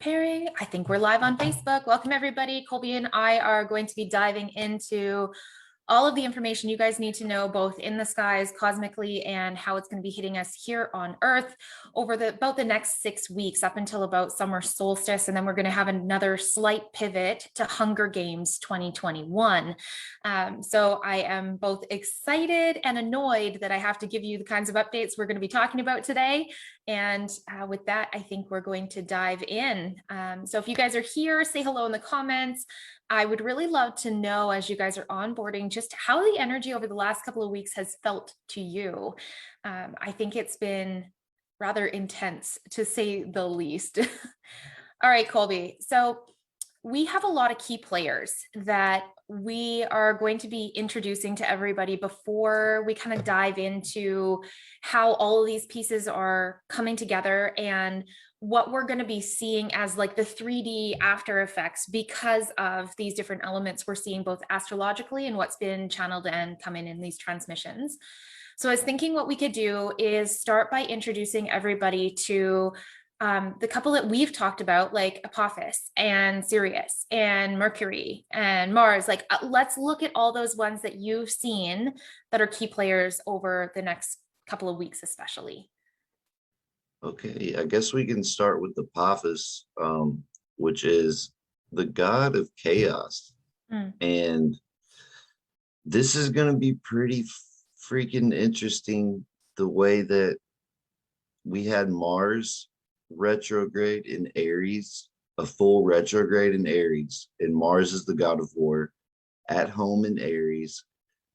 Preparing. I think we're live on Facebook. Welcome everybody. Colbe and I are going to be diving into all of the information you guys need to know, both in the skies cosmically and how it's going to be hitting us here on Earth over about the next 6 weeks up until about summer solstice. And then we're going to have another slight pivot to Hunger Games 2021. So I am both excited and annoyed that I have to give you the kinds of updates we're going to be talking about today. And with that, I think we're going to dive in. So if you guys are here, say hello in the comments. I would really love to know, as you guys are onboarding, just how the energy over the last couple of weeks has felt to you. I think it's been rather intense, to say the least. All right, Colbe. So we have a lot of key players that we are going to be introducing to everybody before we kind of dive into how all of these pieces are coming together and what we're going to be seeing as like the 3D after effects because of these different elements we're seeing both astrologically and what's been channeled and coming in these transmissions. So I was thinking what we could do is start by introducing everybody to the couple that we've talked about, like Apophis and Sirius and Mercury and Mars. Like, let's look at all those ones that you've seen that are key players over the next couple of weeks, especially. Okay, I guess we can start with Apophis, which is the god of chaos. And this is going to be pretty freaking interesting, the way that we had Mars retrograde in Aries, a full retrograde in Aries, and Mars is the god of war at home in Aries.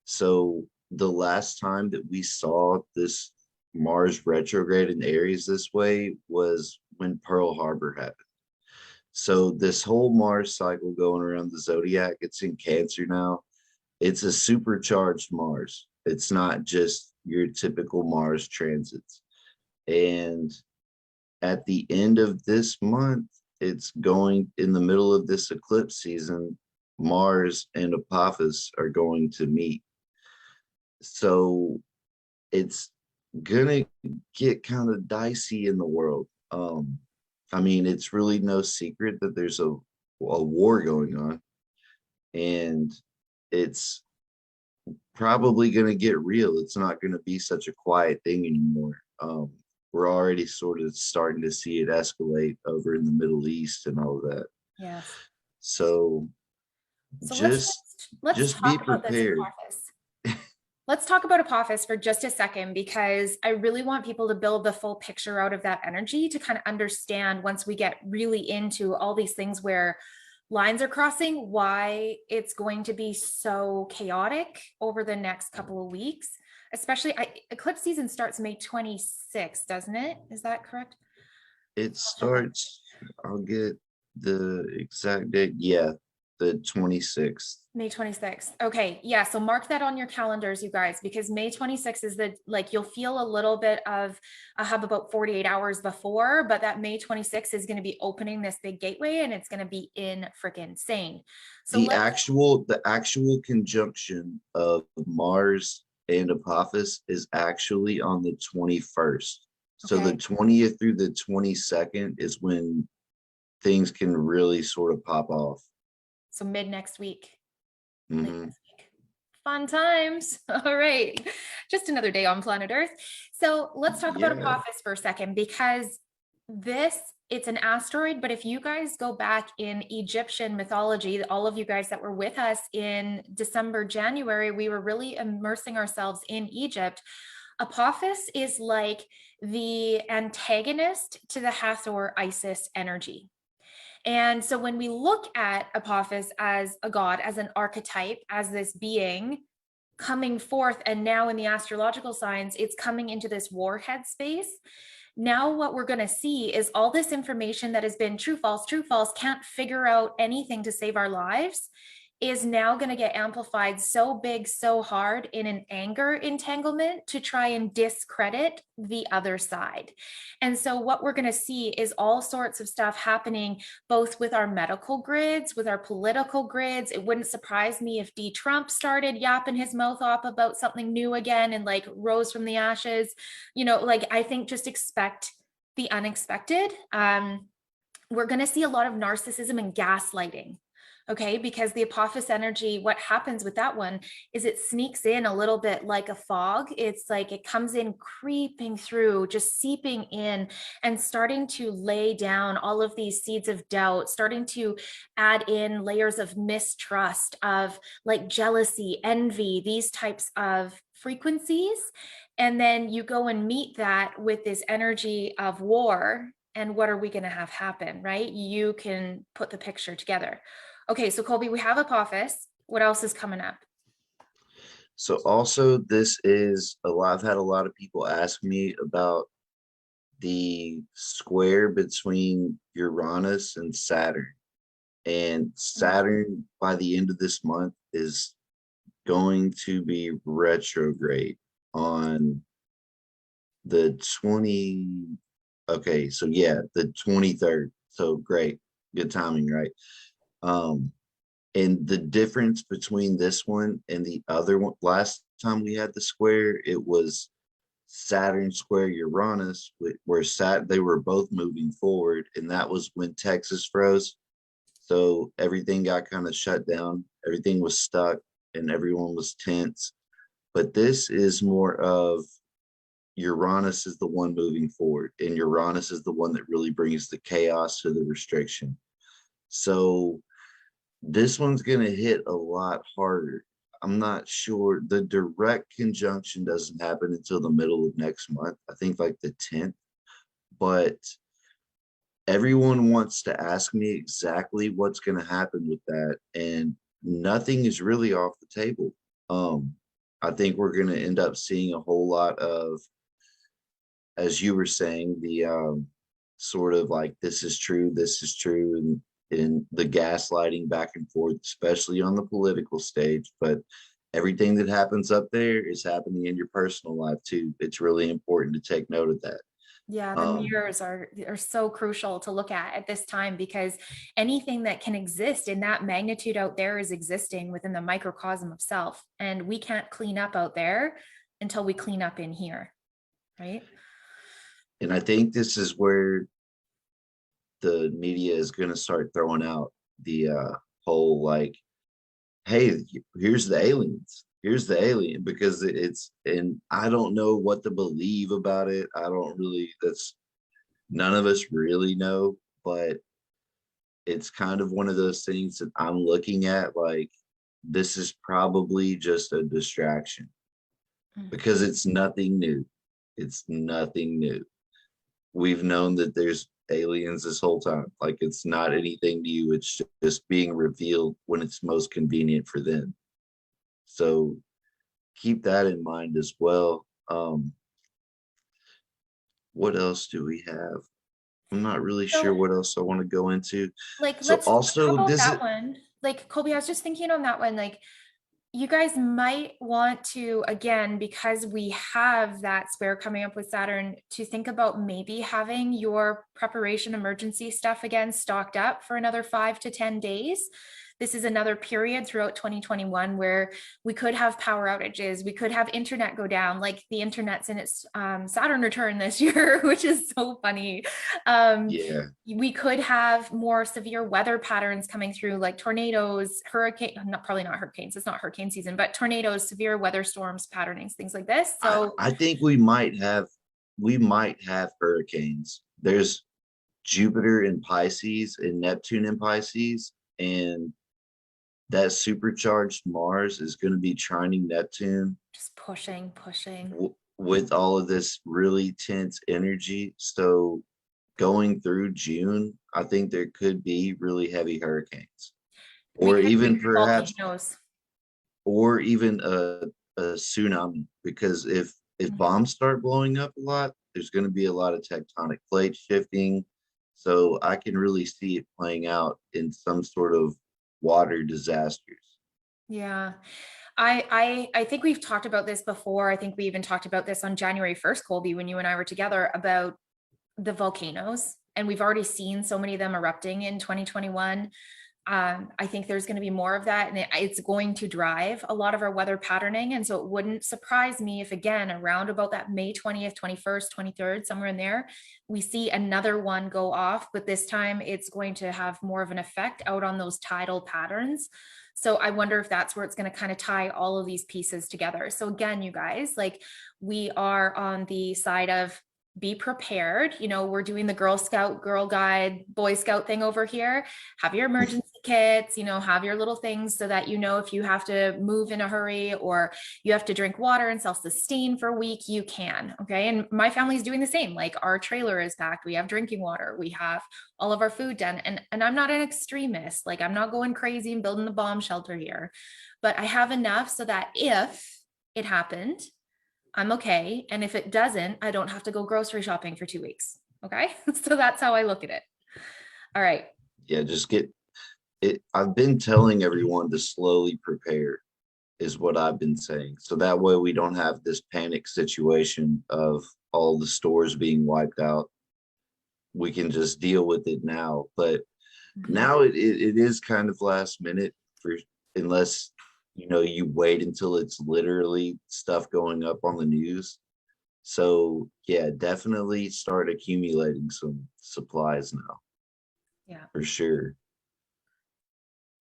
So the last time that we saw this Mars retrograde in Aries this way was when Pearl Harbor happened. So this whole Mars cycle going around the zodiac, it's in Cancer now. It's a supercharged Mars. It's not just your typical Mars transits. And at the end of this month, it's going in the middle of this eclipse season, Mars and Apophis are going to meet. So it's gonna get kind of dicey in the world. I mean, it's really no secret that there's a war going on, and it's probably going to get real. It's not going to be such a quiet thing anymore. We're already sort of starting to see it escalate over in the Middle East and all of that. Yeah. So let's be talk about prepared. Let's talk about Apophis for just a second, because I really want people to build the full picture out of that energy to kind of understand, once we get really into all these things where lines are crossing, why it's going to be so chaotic over the next couple of weeks. Especially, eclipse season starts May 26th, doesn't it? Is that correct? It starts, I'll get the exact date. Yeah, the 26th. May 26th. Okay. Yeah. So mark that on your calendars, you guys, because May 26th is you'll feel a little bit of a hub about 48 hours before, but that May 26th is going to be opening this big gateway, and it's going to be insane. So the actual conjunction of Mars and Apophis is actually on the 21st. So the 20th through the 22nd is when things can really sort of pop off. So mid next week. Fun times. All right. Just another day on planet Earth. So let's talk about Apophis for a second, because it's an asteroid, but if you guys go back in Egyptian mythology, all of you guys that were with us in December, January, we were really immersing ourselves in Egypt. Apophis is like the antagonist to the Hathor Isis energy. And so when we look at Apophis as a god, as an archetype, as this being coming forth, and now in the astrological signs, it's coming into this warhead space. Now what we're going to see is all this information that has been true, false, can't figure out anything to save our lives, is now going to get amplified so big, so hard in an anger entanglement to try and discredit the other side. And so what we're going to see is all sorts of stuff happening, both with our medical grids, with our political grids. It wouldn't surprise me if Trump started yapping his mouth off about something new again and like rose from the ashes. I think just expect the unexpected. we're going to see a lot of narcissism and gaslighting. Okay, because the Apophis energy, what happens with that one is it sneaks in a little bit like a fog. It's like it comes in creeping through, just seeping in and starting to lay down all of these seeds of doubt, starting to add in layers of mistrust, of like jealousy, envy, these types of frequencies. And then you go and meet that with this energy of war. And what are we going to have happen, right? You can put the picture together. Okay, so Colby, we have Apophis. What else is coming up? So also this is a lot, I've had a lot of people ask me about the square between Uranus and Saturn. And Saturn by the end of this month is going to be retrograde on the 20. Okay, so yeah, the 23rd. So great, good timing, right? And the difference between this one and the other one, last time we had the square, it was Saturn square Uranus, where they were both moving forward, and that was when Texas froze. So everything got kind of shut down, everything was stuck, and everyone was tense. But this is more of Uranus is the one moving forward, and Uranus is the one that really brings the chaos to the restriction. So this one's going to hit a lot harder. I'm not sure. The direct conjunction doesn't happen until the middle of next month. I think like the 10th. But everyone wants to ask me exactly what's going to happen with that. And nothing is really off the table. I think we're going to end up seeing a whole lot of, as you were saying, the sort of like, this is true, and the gaslighting back and forth, especially on the political stage. But everything that happens up there is happening in your personal life too. It's really important to take note of that. Yeah, the mirrors are so crucial to look at this time, because anything that can exist in that magnitude out there is existing within the microcosm of self. And we can't clean up out there until we clean up in here, right? And I think this is where the media is going to start throwing out the whole like, hey, here's the alien, because it's, and I don't know what to believe about it. I don't really, that's, none of us really know, but it's kind of one of those things that I'm looking at like, this is probably just a distraction, because it's nothing new. It's nothing new. We've known that there's aliens this whole time. Like, it's not anything new. It's just being revealed when it's most convenient for them. So keep that in mind as well. What else do we have? I'm not really sure what else I want to go into. Like, So how also about this is, that one? Like, Colby, I was just thinking on that one, like, you guys might want to, again, because we have that square coming up with Saturn, to think about maybe having your preparation emergency stuff again stocked up for another 5 to 10 days. This is another period throughout 2021 where we could have power outages. We could have internet go down, like the internet's in its Saturn return this year, which is so funny. yeah, We could have more severe weather patterns coming through, like tornadoes, probably not hurricanes, it's not hurricane season, but tornadoes, severe weather storms, patternings, things like this. So I think we might have hurricanes. There's Jupiter in Pisces and Neptune in Pisces, and that supercharged Mars is going to be trining Neptune, just pushing. with all of this really tense energy. So going through June, I think there could be really heavy hurricanes, or even perhaps, volcanoes. or even a tsunami. Because if bombs start blowing up a lot, there's going to be a lot of tectonic plate shifting. So I can really see it playing out in some sort of water disasters. Yeah. I think we've talked about this before. I think we even talked about this on January 1st, Colby, when you and I were together, about the volcanoes. And we've already seen so many of them erupting in 2021. I think there's going to be more of that, and it's going to drive a lot of our weather patterning. And so it wouldn't surprise me if, again, around about that May 20th, 21st, 23rd, somewhere in there, we see another one go off, but this time it's going to have more of an effect out on those tidal patterns. So I wonder if that's where it's going to kind of tie all of these pieces together. So again, you guys, like, we are on the side of be prepared. You know, we're doing the Girl Scout, Girl Guide, Boy Scout thing over here. Have your emergency kits, you know, have your little things so that, you know, if you have to move in a hurry or you have to drink water and self-sustain for a week, you can. Okay. And my family's doing the same. Like, our trailer is packed. We have drinking water. We have all of our food done. And I'm not an extremist. Like, I'm not going crazy and building the bomb shelter here, but I have enough so that if it happened, I'm okay. And if it doesn't, I don't have to go grocery shopping for 2 weeks. Okay. So that's how I look at it. All right. Yeah, just get it. I've been telling everyone to slowly prepare, is what I've been saying. So that way we don't have this panic situation of all the stores being wiped out. We can just deal with it now. But now it is kind of last minute, for unless you wait until it's literally stuff going up on the news. So yeah, definitely start accumulating some supplies now. Yeah. For sure.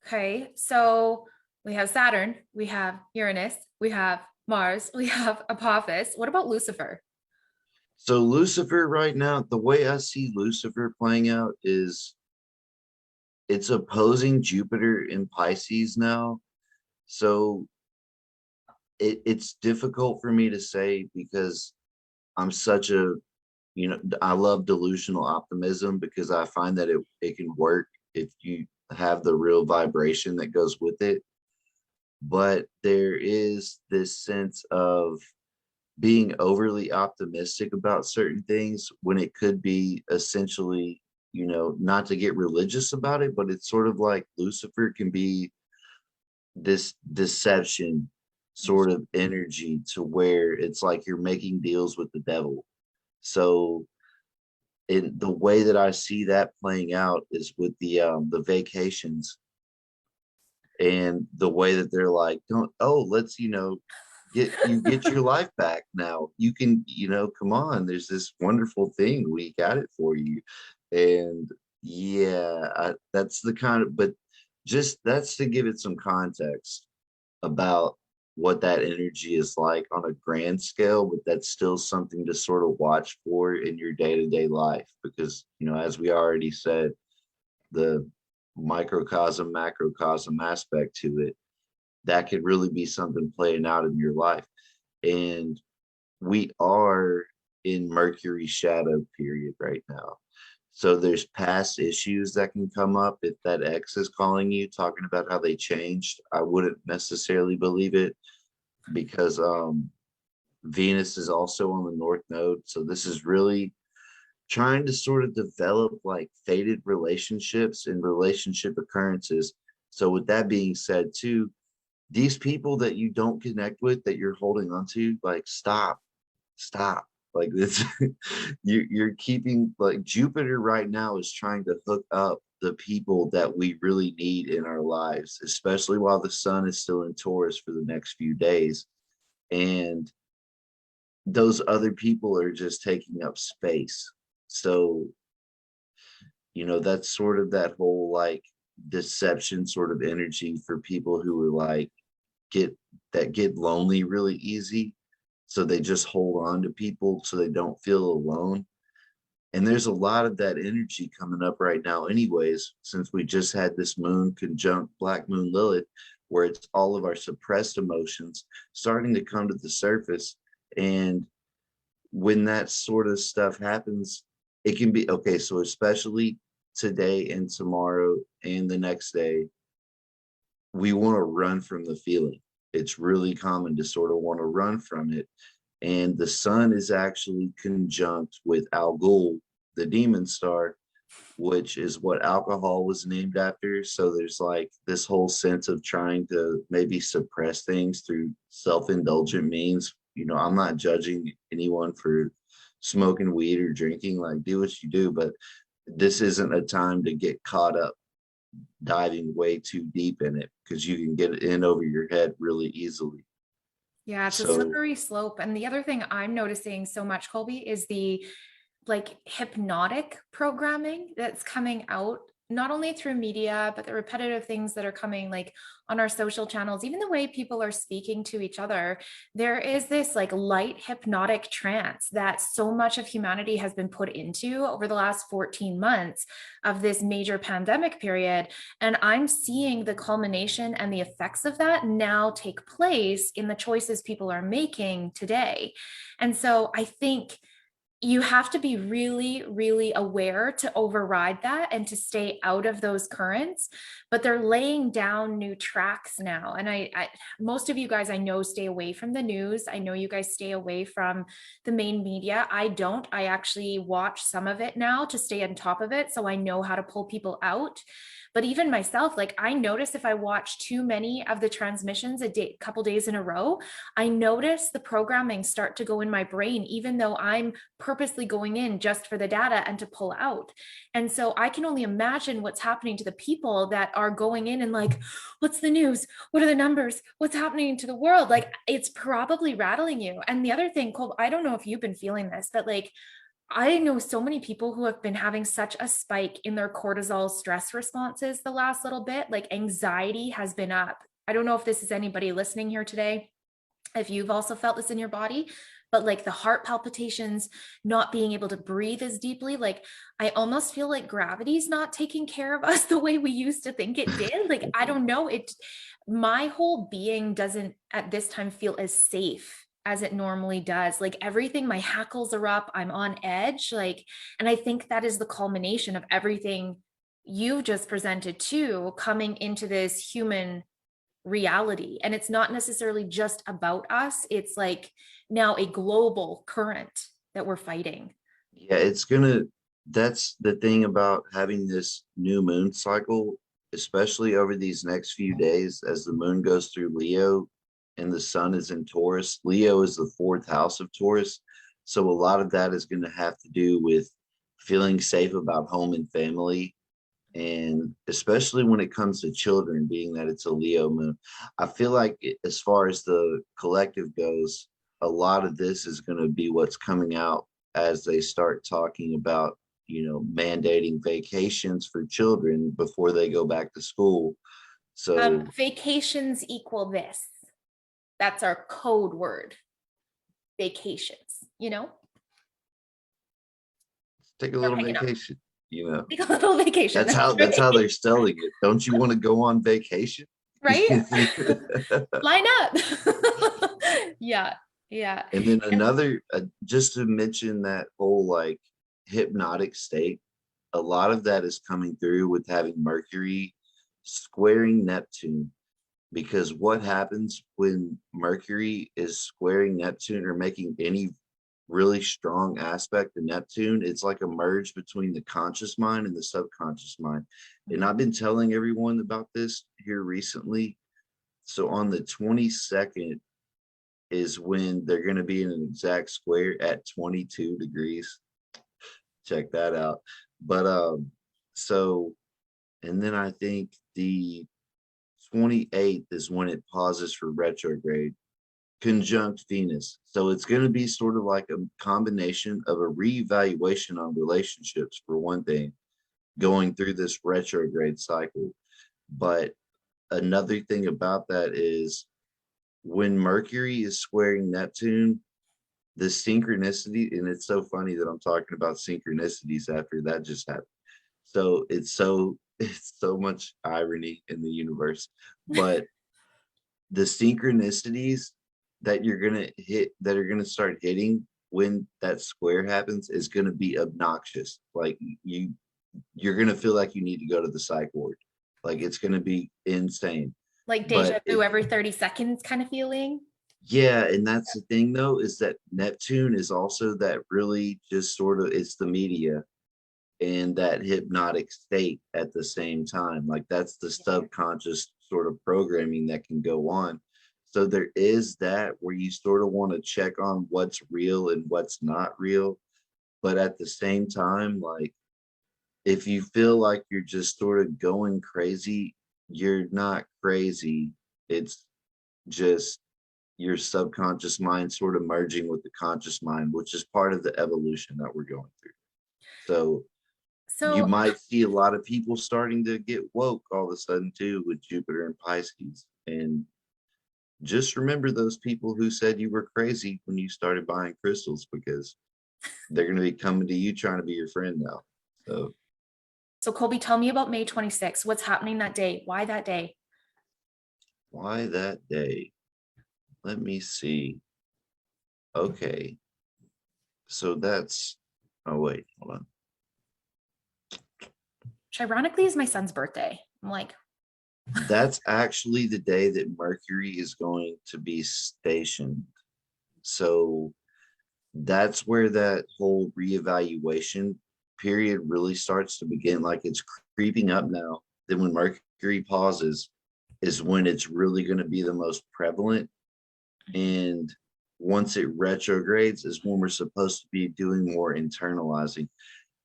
Okay. So we have Saturn, we have Uranus, we have Mars, we have Apophis. What about Lucifer? So Lucifer right now, the way I see Lucifer playing out is it's opposing Jupiter in Pisces now. So it's difficult for me to say, because I'm such a, I love delusional optimism, because I find that it can work if you have the real vibration that goes with it. But there is this sense of being overly optimistic about certain things when it could be essentially, not to get religious about it, but it's sort of like Lucifer can be this deception sort of energy, to where it's like you're making deals with the devil. So in the way that I see that playing out is with the vacations, and the way that they're like, let's get your life back now. You can, come on, there's this wonderful thing, we got it for you. And yeah, that's the kind of, but just that's to give it some context about what that energy is like on a grand scale. But that's still something to sort of watch for in your day-to-day life, because as we already said, the microcosm macrocosm aspect to it, that could really be something playing out in your life. And we are in Mercury shadow period right now. So there's past issues that can come up. If that ex is calling you, talking about how they changed, I wouldn't necessarily believe it, because Venus is also on the North Node. So this is really trying to sort of develop like fated relationships and relationship occurrences. So with that being said too, these people that you don't connect with, that you're holding on to, like, stop. Like this, you're keeping, like, Jupiter right now is trying to hook up the people that we really need in our lives, especially while the sun is still in Taurus for the next few days. And those other people are just taking up space. So, that's sort of that whole like deception sort of energy for people who are like, get lonely really easy. So they just hold on to people so they don't feel alone. And there's a lot of that energy coming up right now anyways, since we just had this moon conjunct Black Moon Lilith, where it's all of our suppressed emotions starting to come to the surface. And when that sort of stuff happens, it can be okay. So especially today and tomorrow and the next day, we want to run from the feeling. It's really common to sort of want to run from it. And the sun is actually conjunct with Algol, the demon star, which is what alcohol was named after. So there's like this whole sense of trying to maybe suppress things through self-indulgent means. I'm not judging anyone for smoking weed or drinking, like, do what you do, but this isn't a time to get caught up diving way too deep in it, because you can get it in over your head really easily. Yeah, it's a So slippery slope. And the other thing I'm noticing so much, Colby, is the like hypnotic programming that's coming out, not only through media, but the repetitive things that are coming like on our social channels, even the way people are speaking to each other. There is this like light hypnotic trance that so much of humanity has been put into over the last 14 months of this major pandemic period. And I'm seeing the culmination and the effects of that now take place in the choices people are making today. And so I think you have to be really, really aware to override that and to stay out of those currents. But they're laying down new tracks now. And most of you guys I know stay away from the news. I know you guys stay away from the main media. I don't. I actually watch some of it now to stay on top of it, so I know how to pull people out. But even myself, like I notice if I watch too many of the transmissions couple days in a row, I notice the programming start to go in my brain, even though I'm purposely going in just for the data and to pull out. And so I can only imagine what's happening to the people that are going in and like, what's the news? What are the numbers? What's happening to the world? Like it's probably rattling you. And the other thing, Colbe, I don't know if you've been feeling this, but like I know so many people who have been having such a spike in their cortisol stress responses the last little bit, like anxiety has been up. I don't know if this is anybody listening here today, if you've also felt this in your body, but like the heart palpitations, not being able to breathe as deeply, like I almost feel like gravity's not taking care of us the way we used to think it did. Like, I don't know, my whole being doesn't at this time feel as safe as it normally does. Like everything, my hackles are up, I'm on edge. Like, and I think that is the culmination of everything you just presented too, coming into this human reality. And it's not necessarily just about us. It's like now a global current that we're fighting. yeah, that's the thing about having this new moon cycle, especially over these next few days as the moon goes through Leo and the sun is in Taurus. Leo is the fourth house of Taurus. So a lot of that is going to have to do with feeling safe about home and family. And especially when it comes to children, being that it's a Leo moon, I feel like as far as the collective goes, a lot of this is going to be what's coming out as they start talking about, mandating vacations for children before they go back to school. So Vacations equal this. That's our code word. Vacations, take a little vacation, Take a little vacation. That's how they're selling it. Don't you want to go on vacation? Right? Line up. Yeah. Yeah. And then another, just to mention that whole like hypnotic state, a lot of that is coming through with having Mercury squaring Neptune. Because what happens when Mercury is squaring Neptune or making any really strong aspect to Neptune, it's like a merge between the conscious mind and the subconscious mind. And I've been telling everyone about this here recently. So on the 22nd is when they're going to be in an exact square at 22 degrees. Check that out. But so, and then I think the 28th is when it pauses for retrograde, conjunct Venus. So it's going to be sort of like a combination of a reevaluation on relationships, for one thing, going through this retrograde cycle. But another thing about that is when Mercury is squaring Neptune, the synchronicity, and it's so funny that I'm talking about synchronicities after that just happened. So it's so much irony in the universe. But the synchronicities that you're gonna hit, that are gonna start hitting when that square happens, is gonna be obnoxious. Like you're gonna feel like you need to go to the psych ward. Like it's gonna be insane. Like deja vu every 30 seconds kind of feeling. Yeah, and that's the thing though, is that Neptune is also that really just sort of, it's the media and that hypnotic state at the same time. Like that's the subconscious sort of programming that can go on. So there is that where you sort of want to check on what's real and what's not real. But at the same time, like if you feel like you're just sort of going crazy, you're not crazy. It's just your subconscious mind sort of merging with the conscious mind, which is part of the evolution that we're going through. So you So, might see a lot of people starting to get woke all of a sudden too with Jupiter and Pisces. And just remember those people who said you were crazy when you started buying crystals, because they're going to be coming to you trying to be your friend now. so Colby, tell me about May 26th. What's happening that day? Why that day? Why that day? Let me see. Okay. So that's, oh wait, hold on. Which ironically is my son's birthday. I'm like, That's actually the day that Mercury is going to be stationed. So that's where that whole reevaluation period really starts to begin. Like it's creeping up now. Then when Mercury pauses is when it's really going to be the most prevalent. And once it retrogrades is when we're supposed to be doing more internalizing.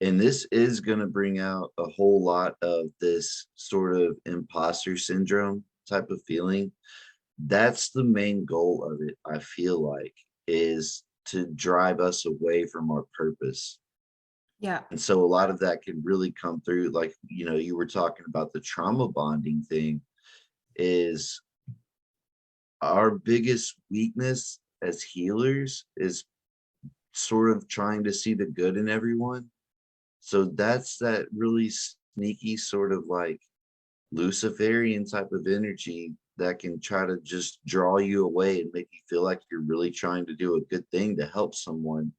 And this is going to bring out a whole lot of this sort of imposter syndrome type of feeling. That's the main goal of it, I feel like, is to drive us away from our purpose. yeah. And so a lot of that can really come through, like, you know, you were talking about the trauma bonding thing, is our biggest weakness as healers is sort of trying to see the good in everyone. So that's that really sneaky sort of like Luciferian type of energy that can try to just draw you away and make you feel like you're really trying to do a good thing to help someone.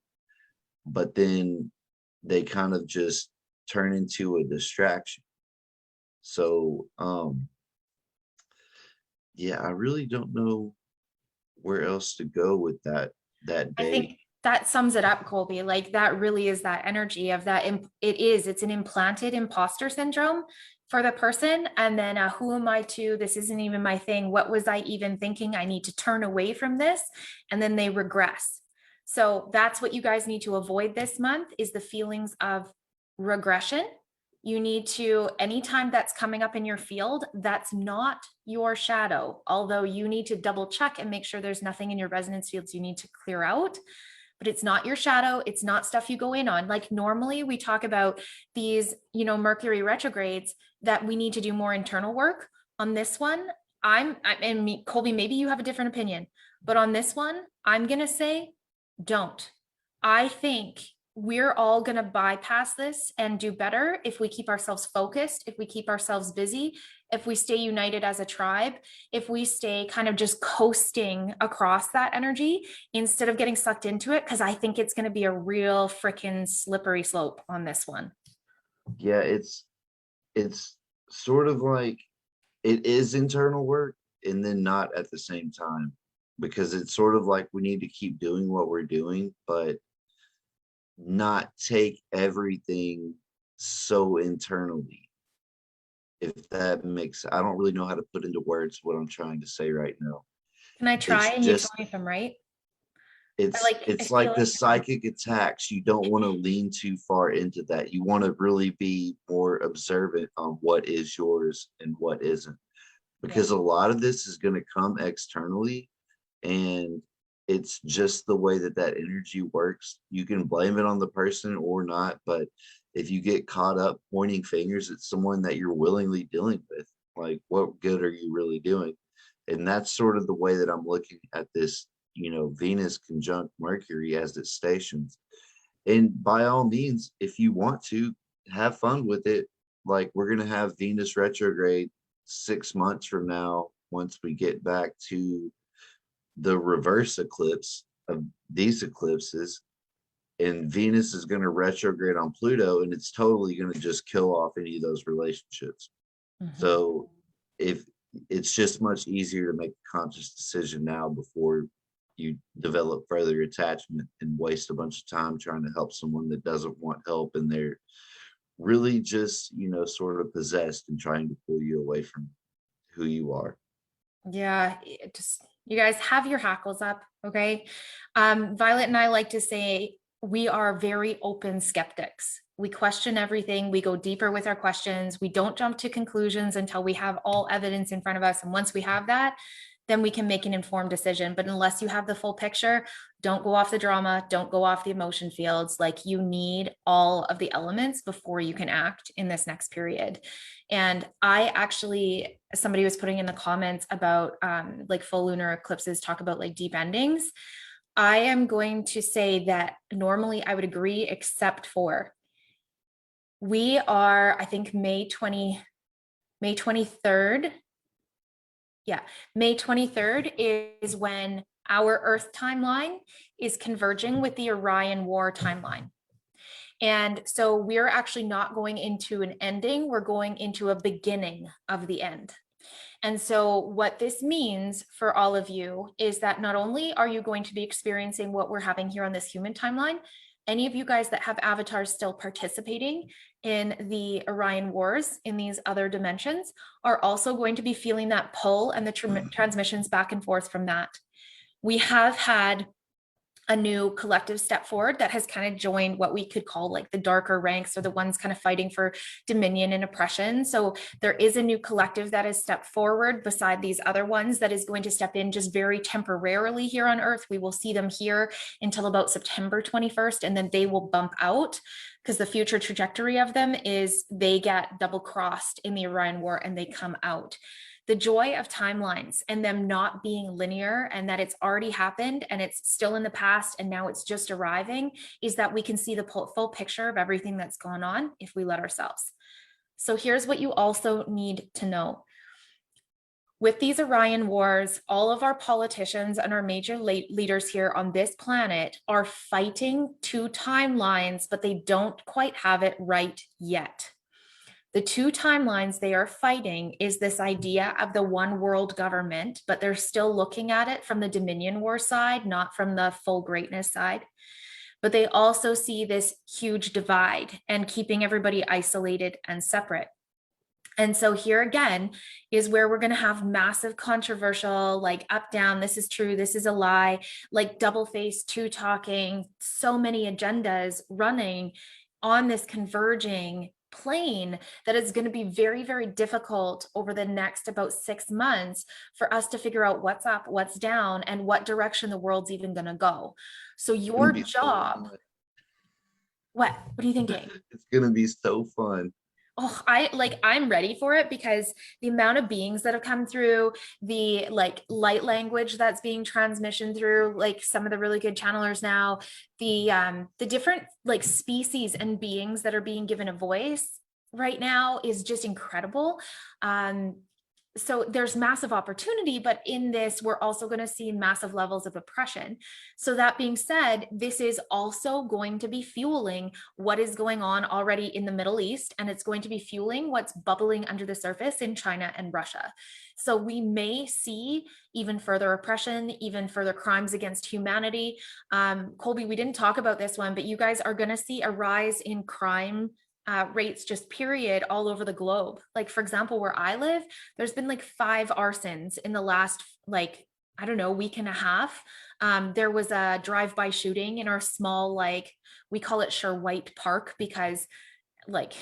But then they kind of just turn into a distraction. So yeah, I really don't know where else to go with that I think day. that sums it up, Colby. Like that really is that energy of that. It's an implanted imposter syndrome for the person. And then who am I to? This isn't even my thing. What was I even thinking? I need to turn away from this. And then they regress. So that's what you guys need to avoid this month is the feelings of regression. You need to, anytime that's coming up in your field, that's not your shadow. Although you need to double check and make sure there's nothing in your resonance fields you need to clear out. But it's not your shadow. It's not stuff you go in on. Like normally we talk about these, Mercury retrogrades that we need to do more internal work. On this one, and Colby, maybe you have a different opinion, but on this one, I'm going to say don't. I think we're all going to bypass this and do better if we keep ourselves focused, if we keep ourselves busy, if we stay united as a tribe, if we stay kind of just coasting across that energy instead of getting sucked into it, because I think it's going to be a real freaking slippery slope on this one. Yeah, it's sort of like it is internal work and then not at the same time, because it's sort of like we need to keep doing what we're doing, but not take everything so internally. If that makes, I don't really know how to put into words what I'm trying to say right now. Can I try It's and you tell just me if I'm right? I it's feel like the like psychic attacks. You don't want to lean too far into that. You want to really be more observant on what is yours and what isn't, because a lot of this is going to come externally, and it's just the way that that energy works. You can blame it on the person or not, but if you get caught up pointing fingers at someone that you're willingly dealing with, like what good are you really doing? And that's sort of the way that I'm looking at this, Venus conjunct Mercury as it stations. And by all means, if you want to have fun with it, like we're going to have Venus retrograde 6 months from now, once we get back to the reverse eclipse of these eclipses, and Venus is going to retrograde on Pluto, and it's totally going to just kill off any of those relationships. So if it's just much easier to make a conscious decision now before you develop further attachment and waste a bunch of time trying to help someone that doesn't want help, and they're really just, sort of possessed and trying to pull you away from who you are. Yeah, just you guys have your hackles up, okay? Violet and I like to say we are very open skeptics. We question everything. We go deeper with our questions. We don't jump to conclusions until we have all evidence in front of us. And once we have that, then we can make an informed decision. But unless you have the full picture, don't go off the drama, don't go off the emotion fields. Like, you need all of the elements before you can act in this next period. And I actually, somebody was putting in the comments about like full lunar eclipses talk about like deep endings. I am going to say that normally I would agree, except for we are, I think May 23rd. Yeah, May 23rd is when our Earth timeline is converging with the Orion War timeline. And so we're actually not going into an ending, we're going into a beginning of the end. And so what this means for all of you is that not only are you going to be experiencing what we're having here on this human timeline, any of you guys that have avatars still participating in the Orion Wars in these other dimensions are also going to be feeling that pull and the transmissions back and forth from that. We have had a new collective step forward that has kind of joined what we could call like the darker ranks, or the ones kind of fighting for dominion and oppression. So there is a new collective that has stepped forward beside these other ones that is going to step in just very temporarily here on Earth. We will see them here until about September 21st, and then they will bump out, because the future trajectory of them is they get double crossed in the Orion War and they come out. The joy of timelines and them not being linear, and that it's already happened and it's still in the past and now it's just arriving, is that we can see the full picture of everything that's gone on if we let ourselves. So here's what you also need to know. With these Orion Wars, all of our politicians and our major leaders here on this planet are fighting two timelines, but they don't quite have it right yet. The two timelines they are fighting is this idea of the one world government, but they're still looking at it from the Dominion War side, not from the full greatness side. But they also see this huge divide and keeping everybody isolated and separate. And so here again is where we're going to have massive controversial, like up, down, this is true, this is a lie, like double face, two talking, so many agendas running on this converging plane that is going to be very, very difficult over the next about 6 months for us to figure out what's up, what's down, and what direction the world's even going to go. So your job, what are you thinking? It's going to be so fun. Oh, I'm ready for it, because the amount of beings that have come through, the like light language that's being transmission through like some of the really good channelers now, the different like species and beings that are being given a voice right now is just incredible. So there's massive opportunity, but in this, we're also going to see massive levels of oppression. So that being said, this is also going to be fueling what is going on already in the Middle East, and it's going to be fueling what's bubbling under the surface in China and Russia. So we may see even further oppression, even further crimes against humanity. Colby, we didn't talk about this one, but you guys are going to see a rise in crime rates, just period, all over the globe. Like, for example, where I live, there's been like 5 arsons in the last, like, I don't know, week and a half. There was a drive-by shooting in our small, like, we call it Sure White Park, because like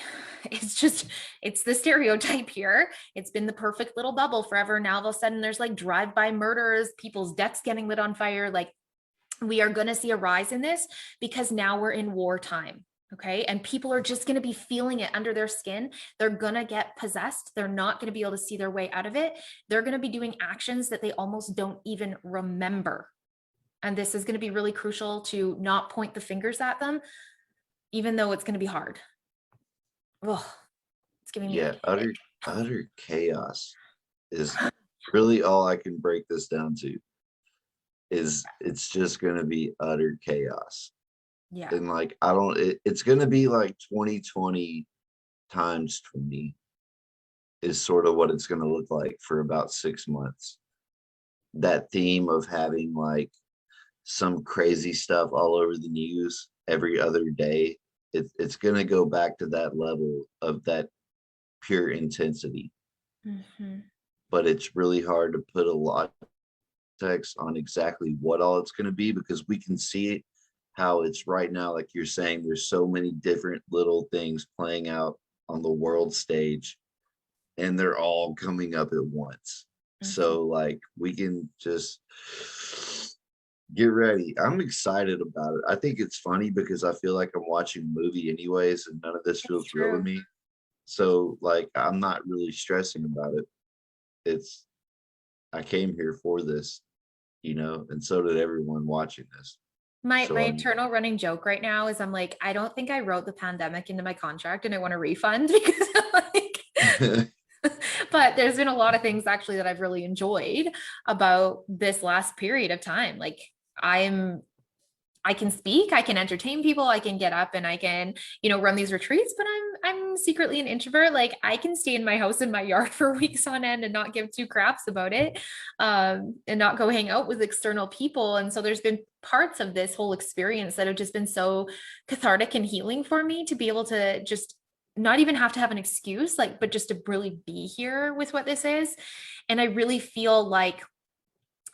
it's the stereotype here. It's been the perfect little bubble forever. Now all of a sudden there's like drive-by murders, people's decks getting lit on fire. Like, we are going to see a rise in this because now we're in wartime. Okay. And people are just going to be feeling it under their skin. They're going to get possessed. They're not going to be able to see their way out of it. They're going to be doing actions that they almost don't even remember. And this is going to be really crucial to not point the fingers at them, even though it's going to be hard. Oh, it's giving me utter chaos is really all I can break this down to. Is it's just going to be utter chaos. Yeah. And like, it's going to be like 2020 times 20 is sort of what it's going to look like for about 6 months. That theme of having like some crazy stuff all over the news every other day, it's going to go back to that level of that pure intensity. Mm-hmm. But it's really hard to put a lot of text on exactly what all it's going to be, because we can see it how it's right now, like you're saying, there's so many different little things playing out on the world stage, and they're all coming up at once. So like we can just get ready. I'm excited about it. I think it's funny because I feel like I'm watching a movie anyways, and none of this feels real to me. So like I'm not really stressing about it. It's I came here for this, and so did everyone watching this. My So eternal running joke right now is I'm like, I don't think I wrote the pandemic into my contract and I want a refund because I'm like, but there's been a lot of things actually that I've really enjoyed about this last period of time. Like I can speak, I can entertain people, I can get up and I can, run these retreats, but I'm secretly an introvert. Like I can stay in my house in my yard for weeks on end and not give two craps about it, and not go hang out with external people. And so there's been parts of this whole experience that have just been so cathartic and healing for me to be able to just not even have to have an excuse, like, but just to really be here with what this is. And I really feel like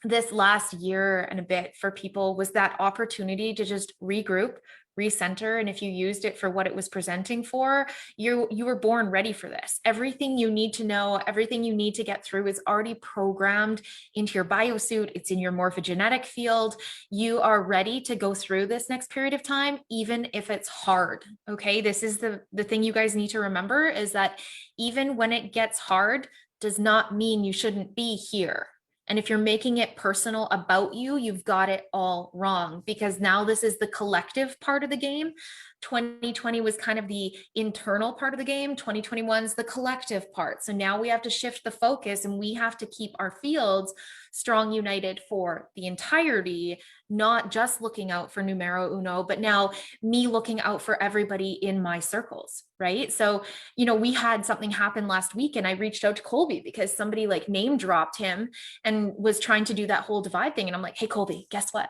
this last year and a bit for people was that opportunity to just regroup, recenter. And if you used it for what it was presenting for, you were born ready for this. Everything you need to know, everything you need to get through is already programmed into your biosuit. It's in your morphogenetic field. You are ready to go through this next period of time, even if it's hard. Okay. This is the thing you guys need to remember, is that even when it gets hard, does not mean you shouldn't be here. And if you're making it personal about you, you've got it all wrong, because now this is the collective part of the game. 2020 was kind of the internal part of the game. 2021 is the collective part. So now we have to shift the focus and we have to keep our fields strong, united for the entirety, not just looking out for numero uno, but now me looking out for everybody in my circles, right? So, we had something happen last week and I reached out to Colbe because somebody like name dropped him and was trying to do that whole divide thing. And I'm like, hey, Colbe, guess what?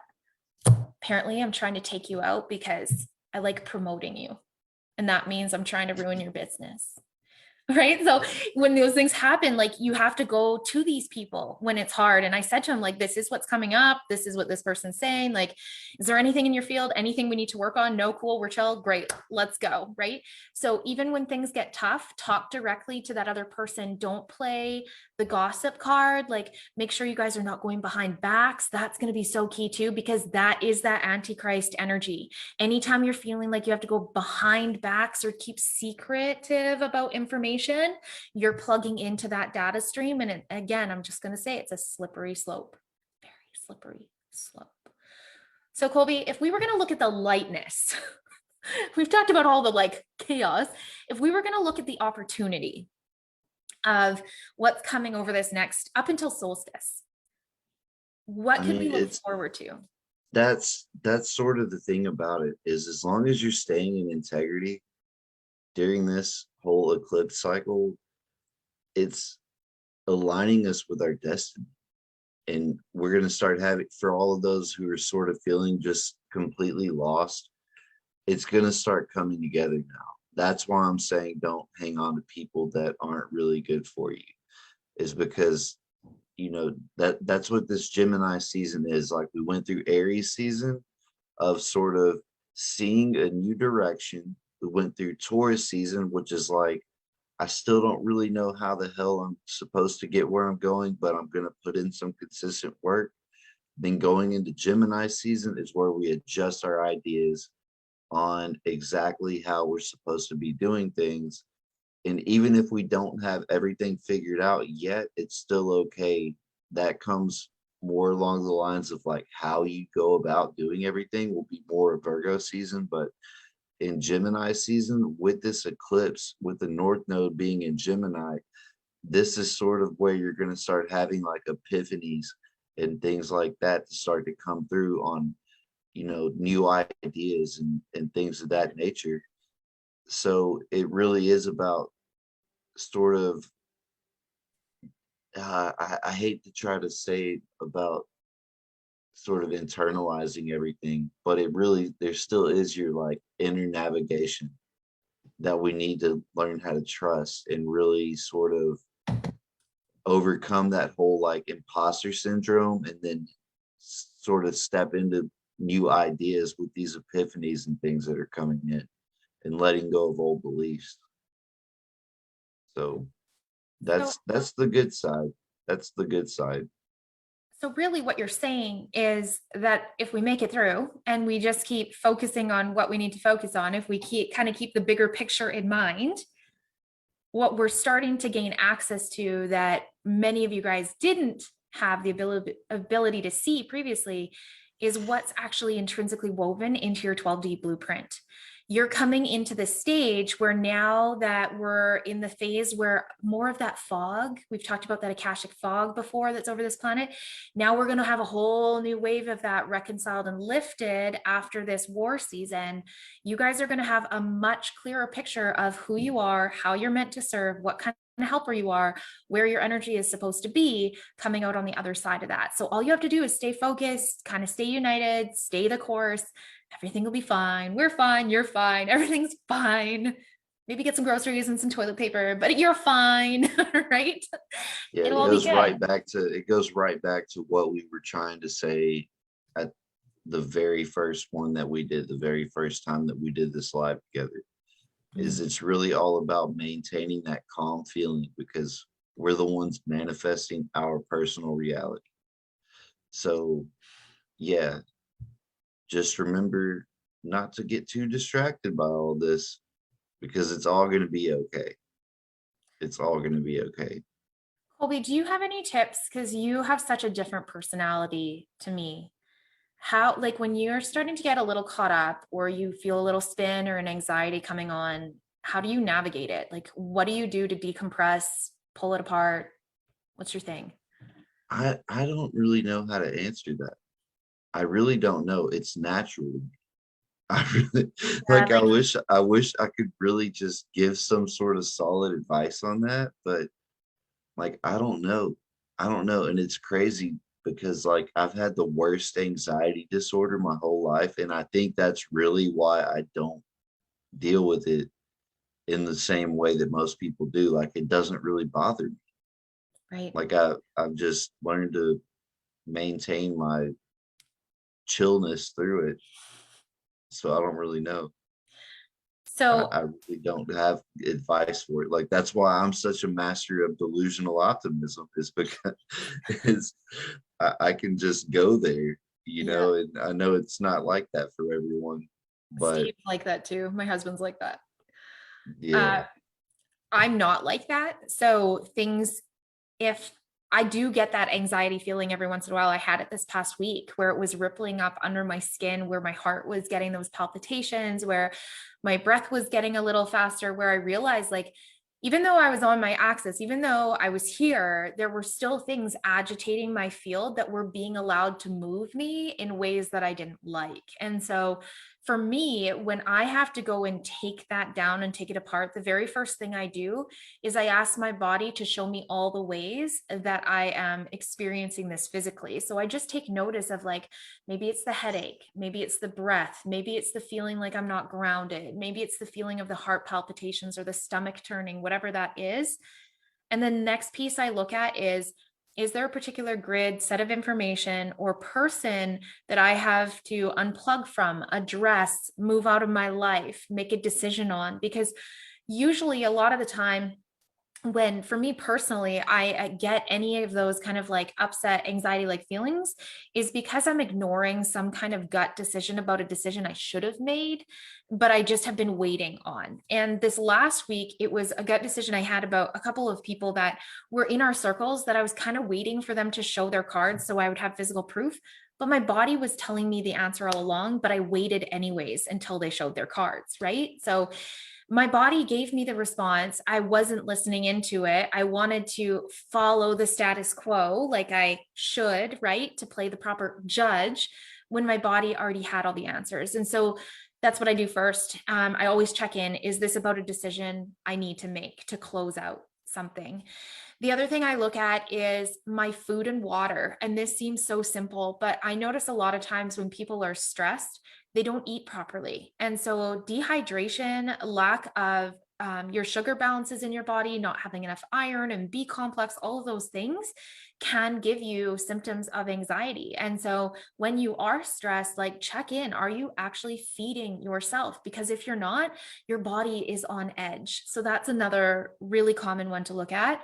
Apparently I'm trying to take you out because I like promoting you. And that means I'm trying to ruin your business. Right. So when those things happen, like you have to go to these people when it's hard. And I said to him, like, this is what's coming up. This is what this person's saying. Like, is there anything in your field, anything we need to work on? No, cool. We're chill. Great. Let's go. Right. So even when things get tough, talk directly to that other person. Don't play the gossip card. Like, make sure you guys are not going behind backs. That's going to be so key too, because that is that Antichrist energy. Anytime you're feeling like you have to go behind backs or keep secretive about information, you're plugging into that data stream. And again, I'm just going to say it's a slippery slope, very slippery slope. So Colbe, if we were going to look at the lightness, we've talked about all the like chaos. If we were going to look at the opportunity of what's coming over this next up until solstice, what could we look forward to? That's sort of the thing about it, is as long as you're staying in integrity during this whole eclipse cycle, it's aligning us with our destiny. And we're going to start having, for all of those who are sort of feeling just completely lost, it's going to start coming together now. That's why I'm saying don't hang on to people that aren't really good for you, is because that's what this Gemini season is. Like, we went through Aries season of sort of seeing a new direction. We went through Taurus season, which is like, I still don't really know how the hell I'm supposed to get where I'm going, but I'm going to put in some consistent work. Then going into Gemini season is where we adjust our ideas on exactly how we're supposed to be doing things. And even if we don't have everything figured out yet, it's still okay. That comes more along the lines of like how you go about doing everything will be more a Virgo season. But in Gemini season, with this eclipse, with the North Node being in Gemini, this is sort of where you're going to start having like epiphanies and things like that to start to come through on, new ideas and things of that nature. So it really is about sort of, I hate to try to say about sort of internalizing everything, but it really, there still is your like inner navigation that we need to learn how to trust and really sort of overcome that whole like imposter syndrome, and then sort of step into new ideas with these epiphanies and things that are coming in, and letting go of old beliefs. So So, that's the good side. That's the good side. so really what you're saying is that if we make it through and we just keep focusing on what we need to focus on, if we keep the bigger picture in mind, what we're starting to gain access to that many of you guys didn't have the ability to see previously is what's actually intrinsically woven into your 12D blueprint. You're coming into the stage where now that we're in the phase where more of that fog, we've talked about that Akashic fog before that's over this planet. Now we're going to have a whole new wave of that reconciled and lifted after this war season. You guys are going to have a much clearer picture of who you are, how you're meant to serve, what kind of helper you are, where your energy is supposed to be coming out on the other side of that. So all you have to do is stay focused, kind of stay united, stay the course. Everything will be fine. We're fine. You're fine. Everything's fine. Maybe get some groceries and some toilet paper, but you're fine, right? Yeah, It'll all be good. it goes right back to what we were trying to say at the very first one that we did, the very first time that we did this live together. Is it's really all about maintaining that calm feeling, because we're the ones manifesting our personal reality. So yeah, just remember not to get too distracted by all this, because it's all going to be okay. It's all going to be okay. Colby, do you have any tips? Because you have such a different personality to me. How, like when you're starting to get a little caught up or you feel a little spin or an anxiety coming on, how do you navigate it? Like, what do you do to decompress, pull it apart? What's your thing? I don't really know how to answer that. I really don't know. It's natural. I really like, I wish I could really just give some sort of solid advice on that, but like I don't know. I don't know. And it's crazy because like I've had the worst anxiety disorder my whole life. And I think that's really why I don't deal with it in the same way that most people do. Like it doesn't really bother me. Right. Like I've just learned to maintain my chillness through it. So I don't really know. So, I really don't have advice for it. Like that's why I'm such a master of delusional optimism, is because is I can just go there, yeah, and I know it's not like that for everyone, but Steve's like that too. My husband's like that. yeah, Uh, I'm not like that. So things, if I do get that anxiety feeling every once in a while, I had it this past week where it was rippling up under my skin, where my heart was getting those palpitations, where my breath was getting a little faster, where I realized like, even though I was on my axis, even though I was here, there were still things agitating my field that were being allowed to move me in ways that I didn't like. And so for me, when I have to go and take that down and take it apart, the very first thing I do is I ask my body to show me all the ways that I am experiencing this physically. So I just take notice of like, maybe it's the headache, maybe it's the breath, maybe it's the feeling like I'm not grounded, maybe it's the feeling of the heart palpitations or the stomach turning, whatever that is. And the next piece I look at is there a particular grid, set of information, or person that I have to unplug from, address, move out of my life, make a decision on? Because usually a lot of the time, when for me personally, I get any of those kind of like upset, anxiety like feelings, is because I'm ignoring some kind of gut decision about a decision I should have made, but I just have been waiting on. And this last week, it was a gut decision I had about a couple of people that were in our circles that I was kind of waiting for them to show their cards so I would have physical proof. But my body was telling me the answer all along, but I waited anyways until they showed their cards, right? So my body gave me the response. I wasn't listening into it. I wanted to follow the status quo like I should, right? To play the proper judge when my body already had all the answers. And so that's what I do first. I always check in. Is this about a decision I need to make to close out something? The other thing I look at is my food and water. And this seems so simple, but I notice a lot of times when people are stressed, they don't eat properly. And so dehydration, lack of your sugar balances in your body, not having enough iron and B complex, all of those things can give you symptoms of anxiety. And so when you are stressed, like check in, are you actually feeding yourself? Because if you're not, your body is on edge. So that's another really common one to look at.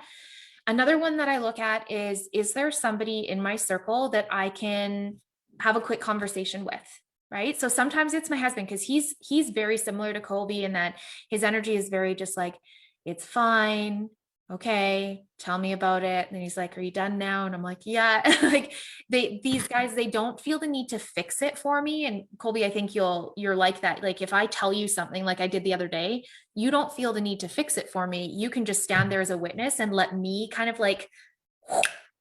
Another one that I look at is there somebody in my circle that I can have a quick conversation with? Right. So sometimes it's my husband, because he's very similar to Colbe in that his energy is very just like, it's fine. Okay, tell me about it. And then he's like, are you done now? And I'm like, yeah. Like these guys, they don't feel the need to fix it for me. And Colbe, I think you're like that. Like if I tell you something like I did the other day, you don't feel the need to fix it for me. You can just stand there as a witness and let me kind of like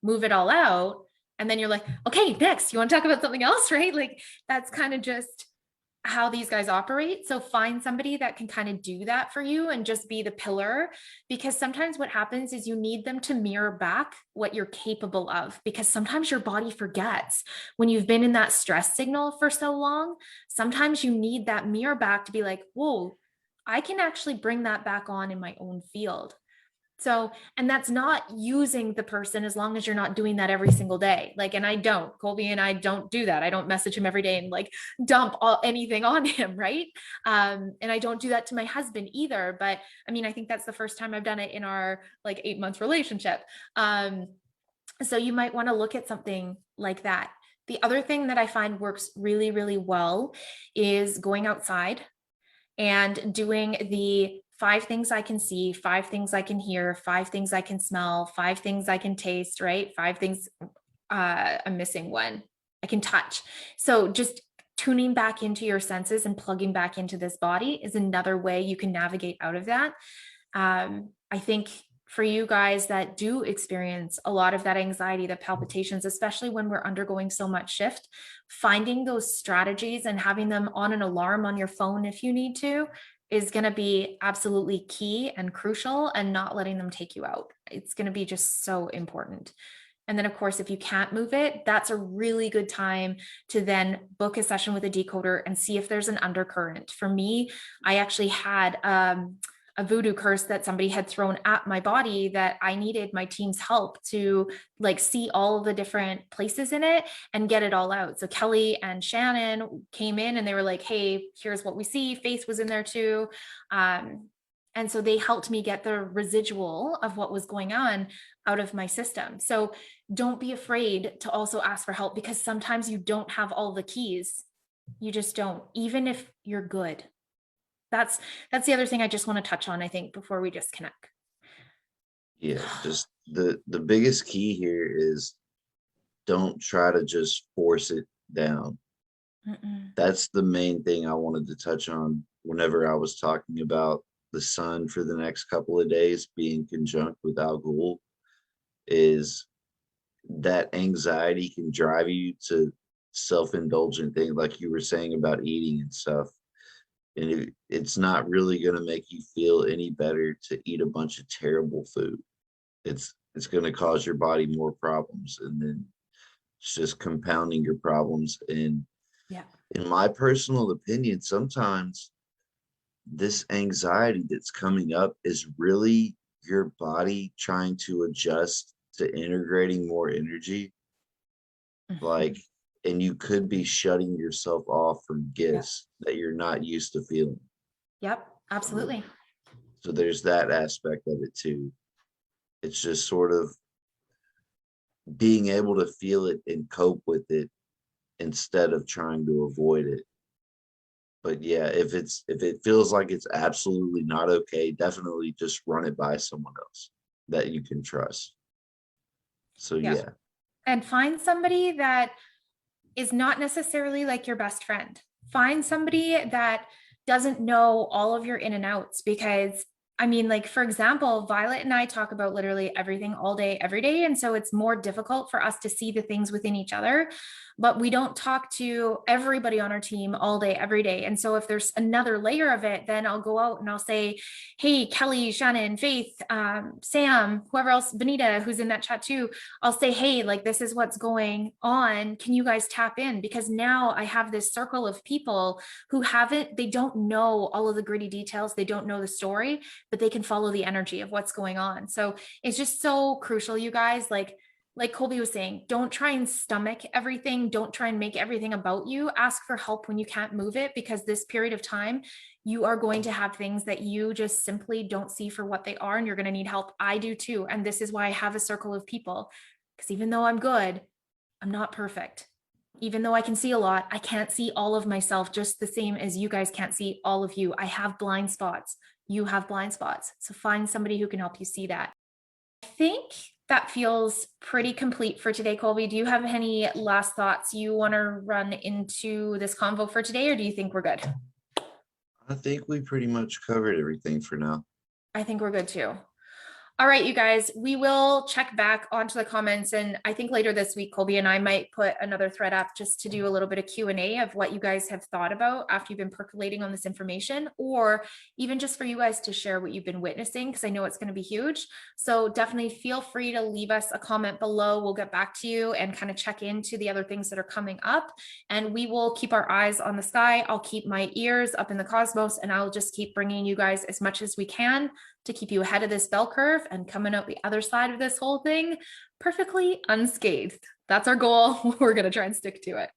move it all out. And then you're like, okay, next, you want to talk about something else, right? Like that's kind of just how these guys operate. So find somebody that can kind of do that for you and just be the pillar, because sometimes what happens is you need them to mirror back what you're capable of, because sometimes your body forgets when you've been in that stress signal for so long. Sometimes you need that mirror back to be like, whoa, I can actually bring that back on in my own field. So, and that's not using the person as long as you're not doing that every single day. Like, and I don't, Colbe and I don't do that. I don't message him every day and like dump anything on him. Right. And I don't do that to my husband either. But I mean, I think that's the first time I've done it in our like 8 month relationship. So you might want to look at something like that. The other thing that I find works really, really well is going outside and doing the 5 things I can see, 5 things I can hear, 5 things I can smell, 5 things I can taste, right? 5 things, I'm missing one, I can touch. So just tuning back into your senses and plugging back into this body is another way you can navigate out of that. I think for you guys that do experience a lot of that anxiety, the palpitations, especially when we're undergoing so much shift, finding those strategies and having them on an alarm on your phone if you need to is going to be absolutely key and crucial, and not letting them take you out. It's going to be just so important. And then of course, if you can't move it, that's a really good time to then book a session with a decoder and see if there's an undercurrent. For me, I actually had a voodoo curse that somebody had thrown at my body that I needed my team's help to like see all of the different places in it and get it all out. So Kelly and Shannon came in and they were like, hey, here's what we see. Faith was in there too. And so they helped me get the residual of what was going on out of my system. So don't be afraid to also ask for help, because sometimes you don't have all the keys. You just don't, even if you're good. That's the other thing I just want to touch on, I think, before we disconnect. Yeah, just the biggest key here is don't try to just force it down. That's the main thing I wanted to touch on whenever I was talking about the sun for the next couple of days being conjunct with Al Ghul, is that anxiety can drive you to self-indulgent things like you were saying about eating and stuff. And it's not really going to make you feel any better to eat a bunch of terrible food. It's going to cause your body more problems, and then it's just compounding your problems. And yeah, in my personal opinion, sometimes this anxiety that's coming up is really your body trying to adjust to integrating more energy. Like, and you could be shutting yourself off from gifts that you're not used to feeling. Yep, absolutely. So there's that aspect of it too. It's just sort of being able to feel it and cope with it instead of trying to avoid it. But yeah, if it feels like it's absolutely not okay, definitely just run it by someone else that you can trust. So yeah. And find somebody that is not necessarily like your best friend. Find somebody that doesn't know all of your in and outs, because I mean, like, for example, Violet and I talk about literally everything all day, every day. And so it's more difficult for us to see the things within each other, but we don't talk to everybody on our team all day, every day. And so if there's another layer of it, then I'll go out and I'll say, hey, Kelly, Shannon, Faith, Sam, whoever else, Benita, who's in that chat too, I'll say, hey, like, this is what's going on. Can you guys tap in? Because now I have this circle of people who they don't know all of the gritty details. They don't know the story. but they can follow the energy of what's going on. So it's just so crucial, you guys. Like Colby was saying, don't try and stomach everything. Don't try and make everything about you. Ask for help when you can't move it, because this period of time, you are going to have things that you just simply don't see for what they are, and you're going to need help. I do too. And this is why I have a circle of people, because even though I'm good, I'm not perfect. Even though I can see a lot, I can't see all of myself, just the same as you guys can't see all of you. I have blind spots. You have blind spots. So find somebody who can help you see that. I think that feels pretty complete for today, Colby. Do you have any last thoughts you want to run into this convo for today, or do you think we're good? I think we pretty much covered everything for now. I think we're good too. All right, you guys, we will check back onto the comments, and I think later this week, Colby and I might put another thread up just to do a little bit of Q&A of what you guys have thought about after you've been percolating on this information, or even just for you guys to share what you've been witnessing, because I know it's going to be huge. So definitely feel free to leave us a comment below. We'll get back to you and kind of check into the other things that are coming up, and we will keep our eyes on the sky. I'll keep my ears up in the cosmos, and I'll just keep bringing you guys as much as we can to keep you ahead of this bell curve and coming out the other side of this whole thing perfectly unscathed. That's our goal. We're going to try and stick to it.